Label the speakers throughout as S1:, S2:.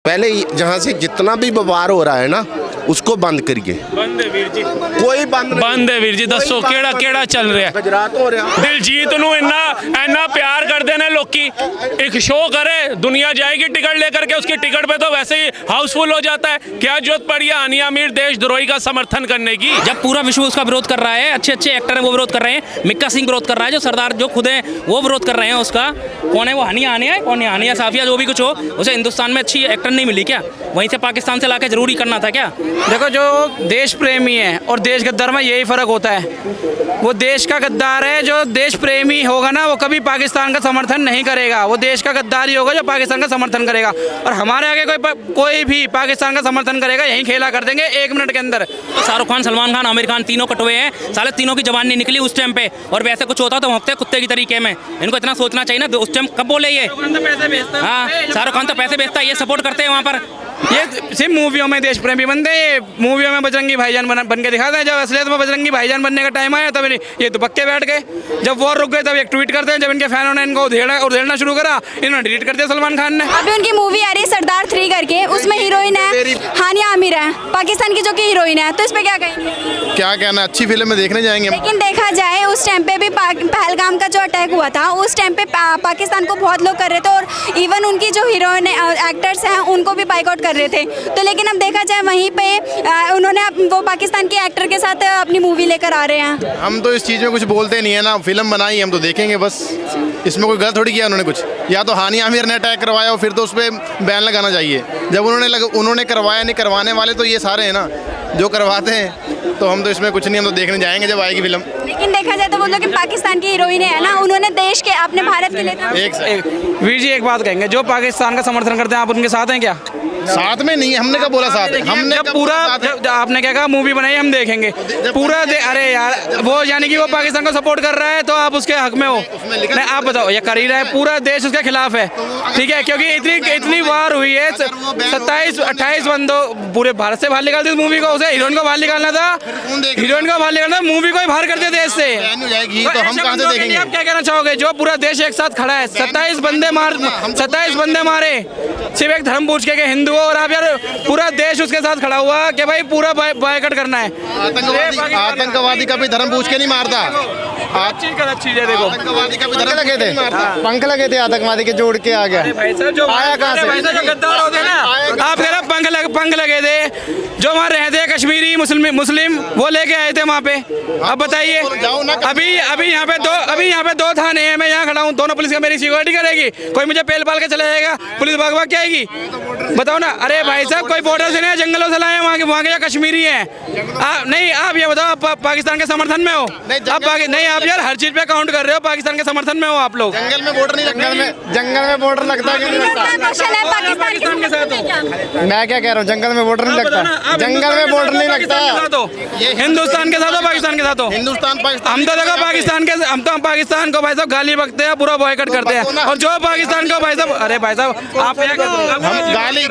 S1: पहले जहाँ से जितना भी व्यापार हो रहा है ना उसको बंद करिए।
S2: बंद है वीर जी,
S1: कोई बंद
S2: है वीर जी। दसो केड़ा केड़ा चल रहा है?
S1: गुजरात हो रहा।
S2: दिलजीत नू इन्ना प्यार करते ने लोकी, एक शो करे दुनिया जाएगी टिकट लेकर के, उसकी टिकट पे तो वैसे ही हाउसफुल हो जाता है। क्या जरूरत पड़ी है हानिया मीर देशद्रोही का समर्थन करने की?
S3: जब पूरा विश्व उसका विरोध कर रहा है, अच्छे अच्छे एक्टर हैं वो विरोध कर रहे हैं, मिक्का सिंह विरोध कर रहा है, जो सरदार जो खुद है वो विरोध कर रहे हैं उसका। कौन है वो? हानिया आनिया, कौन है हानिया साफिया, जो भी कुछ हो, उसे हिंदुस्तान में अच्छी एक्टर नहीं मिली क्या? वहीं से पाकिस्तान से लाके जरूरी करना था क्या?
S4: देखो, जो देश प्रेमी है और देश गद्दार में यही फ़र्क होता है। वो देश का गद्दार है, जो देश प्रेमी होगा ना वो कभी पाकिस्तान का समर्थन नहीं करेगा। वो देश का गद्दार ही होगा जो पाकिस्तान का समर्थन करेगा। और हमारे आगे कोई भी पाकिस्तान का समर्थन करेगा यहीं खेला कर देंगे 1 मिनट के अंदर।
S3: तो शाहरुख खान, सलमान खान, आमिर खान तीनों कटवे हैं, साले तीनों की जबान नहीं निकली उस टाइम पे। और वैसे कुछ होता तो भौंकते कुत्ते की तरीके में। इनको इतना सोचना चाहिए ना, उस टाइम कब बोले ये? हाँ, शाहरुख खान तो पैसे बेचता है, ये सपोर्ट करते हैं वहाँ पर।
S4: ये सिर्फ मूवियों में देश प्रेमी बनते हैं, मूवियों में बजरंगी भाईजान बन के दिखाते हैं। जब असलियत में बजरंगी भाईजान बनने का टाइम आया तब ये तो पक्के बैठ गए। जब वॉर रुक गए तब एक ट्वीट करते हैं। जब इनके फैनों ने इनको उधेड़ना शुरू करा, इन्होंने डिलीट कर दिया सलमान खान ने।
S5: अभी उनकी मूवी आ रही है सरदार 3 करके, उसमें हीरोइन है हानिया आमिर है, पाकिस्तान की जो कि हीरोइन है। तो इस पे क्या कहेंगे?
S6: क्या कहना, अच्छी फिल्म में देखने जाएंगे।
S5: लेकिन देखा जाए उस टाइम पे भी पहलगाम का जो अटैक हुआ था उस टाइम पे पाकिस्तान को बहुत लोग कर रहे थे, और इवन उनकी जो हीरोइन एक्टर्स हैं उनको भी बाइकआउट कर रहे थे। तो लेकिन अब देखा जाए वहीं पे उन्होंने वो पाकिस्तान के एक्टर के साथ अपनी मूवी लेकर आ रहे हैं।
S6: हम तो इस चीज़ में कुछ बोलते नहीं है ना, फिल्म बनाई हम तो देखेंगे बस। इसमें कोई गलत थोड़ी किया उन्होंने कुछ। या तो हानिया आमिर ने अटैक करवाया हो फिर तो उस पर बैन लगाना चाहिए। जब उन्होंने करवाया नहीं, करवाने वाले तो ये सारे हैं ना जो करवाते हैं। तो हम तो इसमें कुछ नहीं, हम तो देखने जाएंगे जब आएगी फिल्म।
S5: लेकिन देखा जाए तो वो लोग कि पाकिस्तान की हीरोइन है ना, उन्होंने देश के अपने भारत के लिए
S4: वीर जी एक बात कहेंगे, जो पाकिस्तान का समर्थन करते हैं आप उनके साथ हैं क्या?
S6: साथ में नहीं, हमने कब बोला साथ है? हमने
S4: जब पूरा आपने क्या कहा, मूवी बनाई हम देखेंगे पूरा अरे यार, वो यानी कि वो पाकिस्तान को सपोर्ट कर रहा है तो आप उसके हक में हो। नहीं, आप बताओ, ये कर ही रहा है, पूरा देश उसके खिलाफ है, ठीक है? क्योंकि इतनी वार हुई है, 27-28 बंदों पूरे भारत से बाहर निकाल दी मूवी को। उसे हीरोइन को बाहर निकालना था, हीरोइन को बाहर निकालना, मूवी को ही बाहर कर दिया देश से।
S6: तो हम कहाँ से देखेंगे?
S4: आप क्या कहना चाहोगे? जो पूरा देश एक साथ खड़ा है, 27 बंदे मारे सिर्फ एक धर्म पूछ के हिंदू, और आप यार पूरा देश उसके साथ खड़ा हुआ कि भाई पूरा बायकॉट करना है।
S6: आतंकवादी का भी धर्म पूछ के नहीं मारता।
S4: गलत चीज है। देखो,
S6: आतंकवादी का भी धर्म लगे थे, पंख लगे थे आतंकवादी के, जोड़ के आ गया। आया कहाँ से?
S4: गद्दार होते ना, आप कह रहे पंख लगे थे। जो वहाँ रहते हैं कश्मीरी मुस्लिम वो लेके आए थे वहाँ पे। अब बताइए, अभी यहाँ पे 2 थाने हैं, मैं यहाँ खड़ा हूँ, दोनों पुलिस का मेरी सिक्योरिटी करेगी? कोई मुझे पेल पाल के चला जाएगा, पुलिस भाग क्या आएगी? बताओ ना। अरे भाई साहब, कोई बॉर्डर से नहीं, जंगलों से लाए वहाँ के जो कश्मीरी हैं। नहीं, आप ये बताओ, आप पाकिस्तान के समर्थन में हो? नहीं, आप यार हर चीज पे काउंट कर रहे हो, पाकिस्तान के समर्थन में हो आप लोग।
S6: जंगल में बॉर्डर नहीं लगता, जंगल में बॉर्डर लगता है कि नहीं लगता?
S4: पाकिस्तान के साथ हो।
S6: मैं क्या कह रहा हूँ, जंगल में बॉर्डर नहीं लगता, जंगल में बॉर्डर नहीं लगता।
S4: हिंदुस्तान के साथ हो, पाकिस्तान के साथ हो?
S6: हिंदुस्तान पाकिस्तान,
S4: हम तो देखो पाकिस्तान को भाई साहब गाली बकते हैं, पूरा बॉयकॉट करते हैं। और जो पाकिस्तान को भाई साहब, अरे भाई साहब आप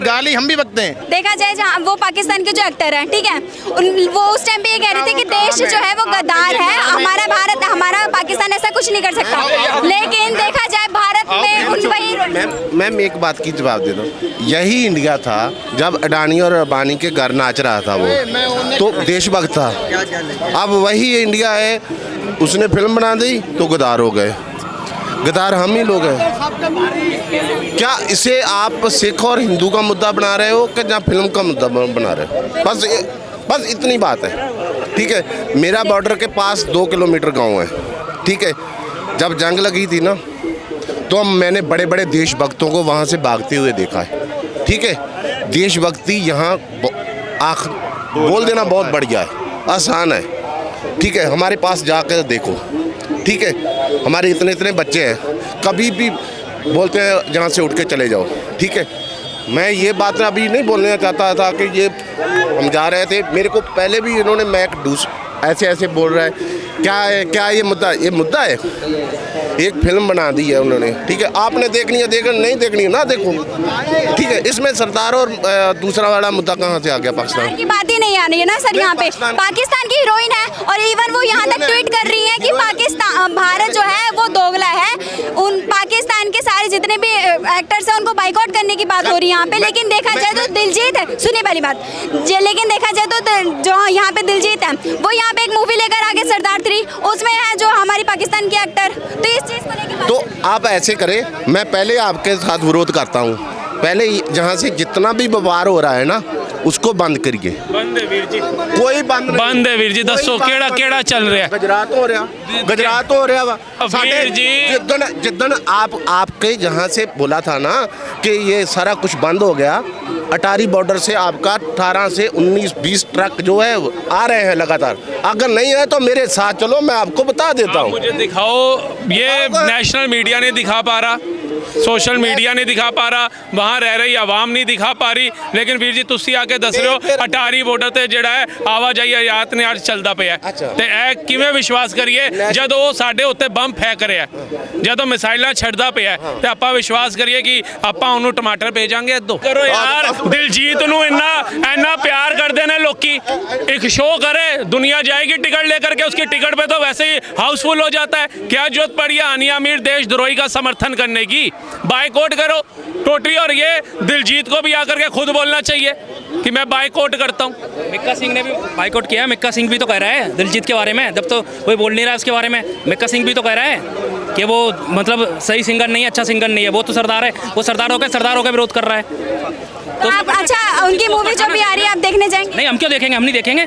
S6: गाली हम भी बकते हैं।
S5: देखा जाए जहाँ वो पाकिस्तान के जो एक्टर हैं, ठीक है, वो उस टाइम पे ये कह रहे थे कि देश जो है वो गद्दार है, हमारा पाकिस्तान ऐसा कुछ नहीं कर सकता। लेकिन देखा जाए भारत में वही।
S1: मैम एक बात की जवाब दे दो, यही इंडिया था जब अडानी और अंबानी के घर नाच रहा था वो, तो देशभक्त था। अब वही इंडिया है, उसने फिल्म बना दी तो गद्दार हो गए। गद्दार हम ही लोग हैं। क्या इसे आप सिख और हिंदू का मुद्दा बना रहे हो कि जहाँ फिल्म का मुद्दा बना रहे हो? बस इतनी बात है, ठीक है? मेरा बॉर्डर के पास 2 किलोमीटर गांव है, ठीक है? जब जंग लगी थी ना तो मैंने बड़े बड़े देशभक्तों को वहाँ से भागते हुए देखा है, ठीक है? देशभक्ति यहाँ बोल देना बहुत बढ़िया है, आसान है, ठीक है? हमारे पास जाकर देखो, ठीक है? हमारे इतने बच्चे हैं, कभी भी बोलते हैं जहाँ से उठ के चले जाओ, ठीक है? मैं ये बात अभी नहीं बोलना चाहता था कि ये हम जा रहे थे, मेरे को पहले भी इन्होंने ऐसे बोल रहा है। क्या ये मुद्दा है? एक फिल्म बना दी है उन्होंने, ठीक है। आपने देखनी है देखो, नहीं देखनी है ना देखो, ठीक है। इसमें सरदार और दूसरा वाला मुद्दा कहाँ से आ गया? पाकिस्तान
S5: की बात ही नहीं आ रही है ना सर। यहाँ पे पाकिस्तान की हीरोइन है और इवन वो यहाँ तक ट्वीट कर रही है कि पाकिस्तान, भारत जो है वो दोगला है। उन पाकिस्तान के सारे जितने भी एक्टर्स हैं उनको बाइकआउट करने की बात हो रही है यहाँ पे। लेकिन देखा जाए तो दिलजीत है, सुनिए पहली बात, लेकिन देखा जाए तो जो यहाँ पे दिलजीत है वो यहाँ पे एक मूवी लेकर आ गए सरदार 3, उसमें है जो हमारी पाकिस्तान की एक्टर। तो इस चीज़ को लेकर
S1: तो आप ऐसे करें, मैं पहले आपके साथ विरोध करता हूँ। पहले जहाँ से जितना भी व्यवहार हो रहा है ना उसको बंद करिए।
S2: बंद है वीर जी,
S1: कोई
S2: बंद है वीर जी। दसो केड़ा केड़ा चल रहा है?
S1: गुजरात हो रहा वा
S2: वीर जी
S1: जिद्दन आपके जहाँ से बोला था ना कि ये सारा कुछ बंद हो गया, अटारी बॉर्डर से आपका 18 से 19-20 ट्रक जो है आ रहे हैं लगातार। अगर नहीं है तो मेरे साथ चलो, मैं आपको बता देता हूँ।
S2: मुझे दिखाओ, ये नेशनल मीडिया नहीं दिखा पा रहा, सोशल मीडिया नहीं दिखा पा रहा, वहाँ रह रही आवाम नहीं दिखा पा रही। लेकिन वीर जी तुसी आके दस रहे हो अटारी बॉर्डर ते ਜਿਹੜਾ ਹੈ ਆਵਾਜਾਈ ਆਯਾਤ ਨੇ ਅੱਜ ਚੱਲਦਾ ਪਿਆ ਤੇ ਇਹ ਕਿਵੇਂ ਵਿਸ਼ਵਾਸ ਕਰੀਏ ਜਦੋਂ ਉਹ ਸਾਡੇ ਉੱਤੇ ਬੰਬ ਫੇਕ ਰਿਹਾ, ਜਦੋਂ ਮਿਸਾਈਲਾਂ ਛੱਡਦਾ ਪਿਆ ਤੇ ਆਪਾਂ ਵਿਸ਼ਵਾਸ ਕਰੀਏ ਕਿ ਆਪਾਂ ਉਹਨੂੰ ਟਮਾਟਰ ਭੇਜਾਂਗੇ ਇੱਦੋਂ? ਕਰੋ ਯਾਰ, ਦਿਲਜੀਤ ਨੂੰ ਇੰਨਾ ਪਿਆਰ ਕਰਦੇ ਨੇ ਲੋਕੀ, एक शो करे, दुनिया जाएगी टिकट लेकर के, उसकी टिकट पे तो वैसे ही हाउसफुल हो जाता है। क्या जरूरत पड़ी है हानिया मीर देशद्रोही का समर्थन करने की? बाइकआउट करो टोटली। और ये दिलजीत को भी आकर के खुद बोलना चाहिए कि मैं बाइकआउट करता हूँ।
S3: मिक्का सिंह ने भी बाइकआउट किया। मिक्का सिंह भी तो कह रहा है दिलजीत के बारे में, जब तो कोई बोल नहीं रहा उसके बारे में। मिक्का सिंह भी तो कह रहा है कि वो मतलब सही सिंगर नहीं है, अच्छा सिंगर नहीं है। वो तो सरदार है, वो सरदार होकर विरोध कर रहा है।
S5: तो आप अच्छा उनकी मूवी जो भी आ रही है आप देखने जाएंगे?
S3: नहीं, हम क्यों देखेंगे, हम नहीं देखेंगे।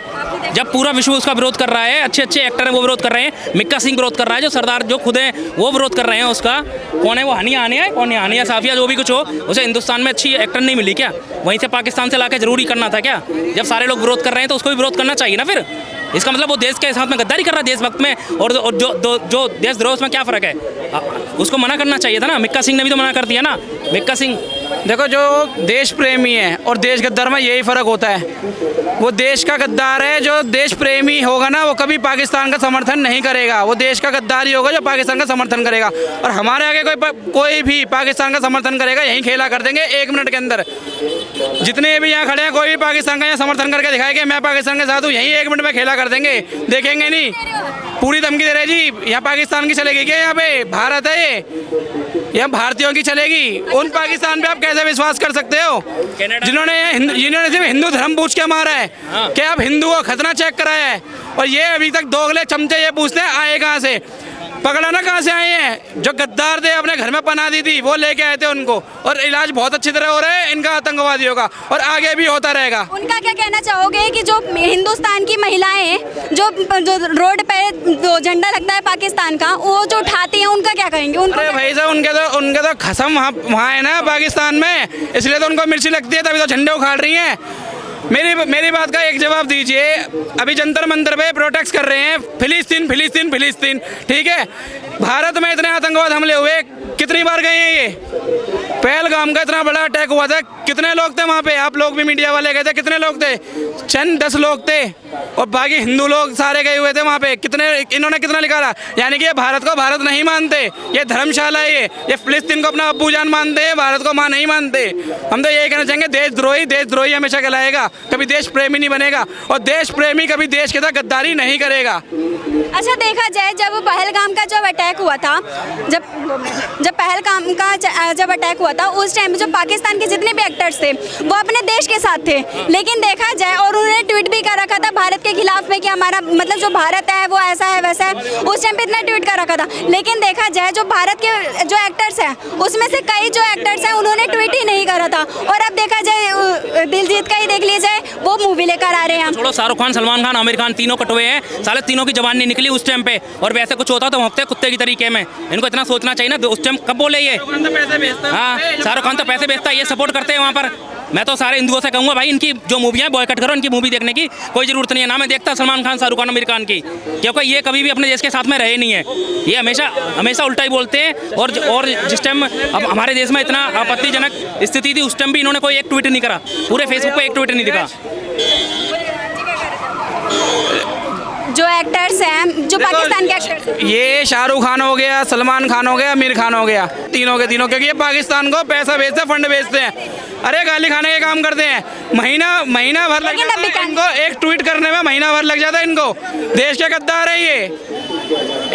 S3: जब पूरा विश्व उसका विरोध कर रहा है, अच्छे अच्छे एक्टर हैं वो विरोध कर रहे हैं। मिक्का सिंह विरोध कर रहा है, जो सरदार जो खुद हैं वो विरोध कर रहे हैं उसका। कौन है वो? हानिया आने है, कौन है हानिया साफिया जो भी कुछ हो, उसे हिंदुस्तान में अच्छी एक्टर नहीं मिली क्या? वहीं से पाकिस्तान से लाके जरूरी करना था क्या? जब सारे लोग विरोध कर रहे हैं तो उसको भी विरोध करना चाहिए ना। फिर इसका मतलब वो देश के साथ में गद्दारी कर रहा है देशभक्त में, और जो देशद्रोह में क्या फ़र्क है? उसको मना करना चाहिए था ना। मिक्का सिंह ने भी तो मना कर दिया ना। मिक्का सिंह
S4: देखो, जो देश प्रेमी है और देश गद्दार में यही फ़र्क होता है। वो देश का गद्दार है, जो देश प्रेमी होगा ना वो कभी पाकिस्तान का समर्थन नहीं करेगा। वो देश का गद्दारी होगा जो पाकिस्तान का समर्थन करेगा। और हमारे आगे कोई भी पाकिस्तान का समर्थन करेगा यहीं खेला कर देंगे 1 मिनट के अंदर। जितने भी यहाँ खड़े हैं कोई भी पाकिस्तान का यहाँ समर्थन करके दिखाएगा मैं पाकिस्तान के साथ हूँ, यहीं 1 मिनट में खेला कर देंगे। देखेंगे नहीं, पूरी धमकी दे रहे जी। यहाँ पाकिस्तान की चलेगी क्या? यहाँ पे भारत है ये, यहाँ भारतीयों की चलेगी। उन पाकिस्तान पे आप कैसे विश्वास कर सकते हो जिन्होंने सिर्फ हिंदू धर्म पूछ के मारा है? क्या आप हिंदू को खतना चेक कराया है? और ये अभी तक दोगले चमचे ये पूछते हैं आए कहाँ से, पकड़ा ना कहाँ से आए हैं? जो गद्दार थे अपने घर में पनाह दी थी वो लेके आए थे उनको, और इलाज बहुत अच्छी तरह हो रहा है इनका आतंकवादियों का, और आगे भी होता रहेगा।
S5: उनका क्या कहना चाहोगे कि जो हिंदुस्तान की महिलाएं जो रोड पे जो झंडा लगता है पाकिस्तान का वो जो उठाती हैं उनका क्या कहेंगे?
S4: अरे भाई साहब, उनके तो खसम वहाँ है ना पाकिस्तान में, इसलिए तो उनको मिर्ची लगती है, तभी तो झंडे उखाड़ रही हैं। मेरी बात का एक जवाब दीजिए। अभी जंतर मंतर पे प्रोटेस्ट कर रहे हैं फिलिस्तीन, ठीक है? भारत में इतने आतंकवाद हमले हुए, कितनी बार गए हैं ये? पहलगाम का इतना बड़ा अटैक हुआ था, कितने लोग थे वहाँ पे? आप लोग भी मीडिया वाले गए थे, कितने लोग थे? चंद 10 लोग थे, और बाकी हिंदू लोग सारे गए हुए थे वहाँ पे। इन्होंने कितना निकाला? यानी कि ये भारत को भारत नहीं मानते, ये धर्मशाला है, ये फिलिस्तीन को अपना अब्बू जान मानते हैं, भारत को माँ नहीं मानते। हम तो यही कहना चाहेंगे, देशद्रोही हमेशा कहलाएगा, कभी देश प्रेमी नहीं बनेगा, और देश प्रेमी कभी देश के साथ गद्दारी नहीं करेगा।
S5: अच्छा, देखा जाए जब पहलगाम का जब अटैक हुआ था, जब पहलगाम का जब अटैक हुआ था उस टाइम जो पाकिस्तान के जितने भी एक्टर्स थे वो अपने देश के साथ थे। लेकिन देखा जाए, और उन्होंने ट्वीट भी कर रखा था भारत के खिलाफ में कि हमारा मतलब जो भारत है वो ऐसा है वैसा है, उस टाइम पे इतना ट्वीट कर रखा था। लेकिन देखा जाए जो भारत के जो एक्टर्स हैं उसमें से कई जो एक्टर्स हैं उन्होंने ट्वीट ही नहीं करा था। और अब देखा जाए दिलजीत का ही देख लीजिए, वो मूवी लेकर आ रहे हैं।
S3: छोड़ो, शाहरुख खान, सलमान खान, आमिर खान तीनों कटुए हैं, साले तीनों की जबान नहीं निकली उस टाइम पे। और वैसे कुछ होता तो हफ्ते कुत्ते की तरीके में। इनको इतना सोचना चाहिए ना, उस टाइम कब बोले ये? हाँ, शाहरुख खान तो पैसे बेचता है, ये सपोर्ट करते हैं वहाँ पर। मैं तो सारे हिंदुओं से कहूँगा भाई इनकी जो मूवियाँ बॉयकट करो, इनकी मूवी देखने की कोई ज़रूरत नहीं है। ना मैं देखता सलमान खान, शाहरुख खान, आमिर खान की, क्योंकि ये कभी भी अपने देश के साथ में रहे नहीं है। ये हमेशा उल्टा ही बोलते हैं। और जिस टाइम अब हमारे देश में इतना आपत्तिजनक स्थिति थी उस टाइम भी इन्होंने कोई एक ट्वीट नहीं करा, पूरे फेसबुक पर एक ट्वीट नहीं दिखा।
S5: जो एक्टर्स हैं, जो पाकिस्तान के एक्टर्स हैं।
S4: ये शाहरुख खान हो गया, सलमान खान हो गया, आमिर खान हो गया, तीनों के तीनों, क्योंकि ये पाकिस्तान को पैसा भेजते हैं, फंड भेजते हैं। अरे गाली खाने के काम करते हैं। महीना भर लग
S5: लेकिन
S4: जाता
S5: अभी
S4: है इनको, एक ट्वीट करने में महीना भर लग जाता है इनको। देश के गद्दार है ये।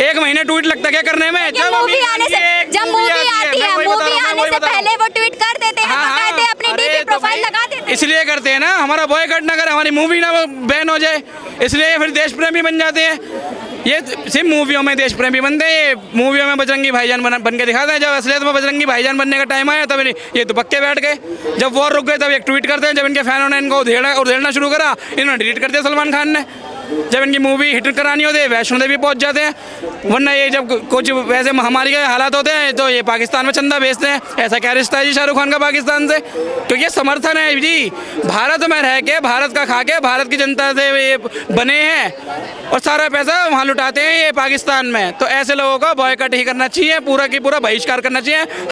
S4: एक महीने ट्वीट लगता है क्या करने में?
S5: मूवी आने से, जब मूवी आती है, मूवी आने से पहले वो ट्वीट कर देते हैं, बकायदे अपनी डीपी प्रोफाइल लगा देते हैं।
S4: इसलिए करते हैं ना, हमारा बॉयकॉट ना करे, हमारी मूवी ना बैन हो जाए, इसलिए फिर देश प्रेमी बन जाते हैं। ये सिर्फ मूवियों में देश प्रेमी बनते हैं, ये मूवियों में बजरंगी भाईजान बन के दिखाते हैं। जब असलियत में बजरंगी भाईजान बनने का टाइम आया तब ये तो पक्के बैठ गए। जब वॉर रुक गए तब एक ट्वीट करते हैं। जब इनके फैनों ने इनको उधेड़ना शुरू करा, इन्होंने डिलीट कर दिया सलमान खान ने। जब इनकी मूवी हिट करानी होती है वैष्णो देवी पहुंच जाते हैं, वरना ये जब कुछ वैसे महामारी के हालात होते हैं तो ये पाकिस्तान में चंदा भेजते हैं। ऐसा क्या रिश्ता है जी शाहरुख खान का पाकिस्तान से? क्योंकि ये समर्थन है जी, भारत में रह के, भारत का खा के, भारत की जनता से ये बने हैं और सारा पैसा वहाँ लुटाते हैं ये पाकिस्तान में। तो ऐसे लोगों को बॉयकॉट ही करना चाहिए, पूरा की पूरा बहिष्कार करना चाहिए।